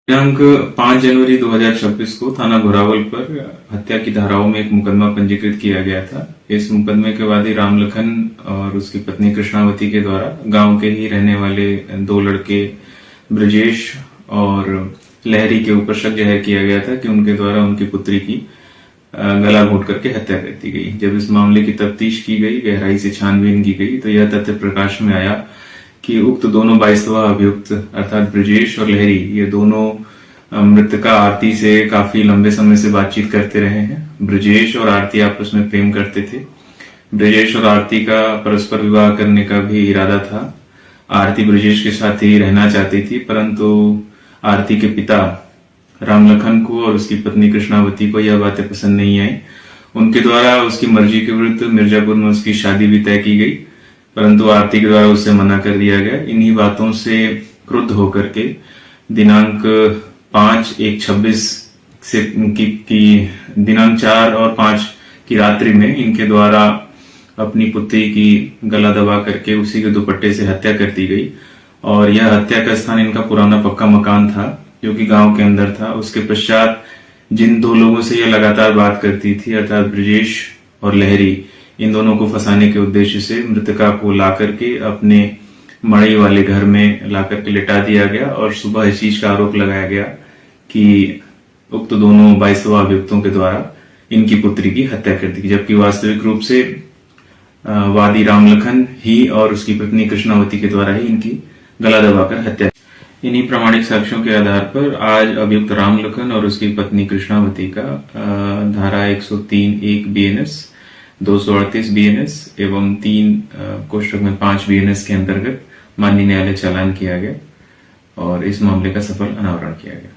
दिनांक 5 जनवरी 2026 को थाना घोरावल पर हत्या की धाराओं में एक मुकदमा पंजीकृत किया गया था। इस मुकदमे के वादी राम लखन और उसकी पत्नी कृष्णावती के द्वारा गांव के ही रहने वाले दो लड़के ब्रजेश और लहरी के ऊपर शक जाहिर किया गया था कि उनके द्वारा उनकी पुत्री की गला घोंट करके हत्या कर दी गई। जब इस मामले की तफ्तीश की गई, गहराई से छानबीन की गई, तो यह तथ्य प्रकाश में आया कि उक्त दोनों 22वां अभियुक्त अर्थात ब्रजेश और लहरी, ये दोनों मृतका आरती से काफी लंबे समय से बातचीत करते रहे हैं। ब्रजेश और आरती आपस में प्रेम करते थे। ब्रजेश और आरती का परस्पर विवाह करने का भी इरादा था। आरती ब्रजेश के साथ ही रहना चाहती थी, परंतु आरती के पिता राम लखन को और उसकी पत्नी कृष्णावती को यह बातें पसंद नहीं आई। उनके द्वारा उसकी मर्जी के विरुद्ध मिर्जापुर में उसकी शादी भी तय की गई, परंतु आरती के द्वारा उससे मना कर दिया गया। इन्हीं बातों से क्रुद्ध होकर के दिनांक 5/1/26 से दिनांक 4 और 5 की रात्रि में इनके द्वारा अपनी पुत्री की गला दबा करके उसी के दुपट्टे से हत्या कर दी गई। और यह हत्या का स्थान इनका पुराना पक्का मकान था, जो कि गांव के अंदर था। उसके पश्चात जिन दो लोगों से यह लगातार बात करती थी अर्थात ब्रजेश और लहरी, इन दोनों को फंसाने के उद्देश्य से मृतका को ला करके अपने मड़ई वाले घर में ला करके लिटा दिया गया और सुबह इस चीज का आरोप लगाया गया कि उक्त दोनों 22वां अभियुक्तों के द्वारा इनकी पुत्री की हत्या कर दी, जबकि वास्तविक रूप से वादी राम लखन ही और उसकी पत्नी कृष्णावती के द्वारा ही इनकी गला दबाकर हत्या। इन्हीं प्रामाणिक साक्ष्यों के आधार पर आज अभियुक्त राम लखन और उसकी पत्नी कृष्णावती का धारा 103(1) BNS, 238 BNS एवं 3(5) BNS के अंतर्गत माननीय न्यायालय चालान किया गया और इस मामले का सफल अनावरण किया गया।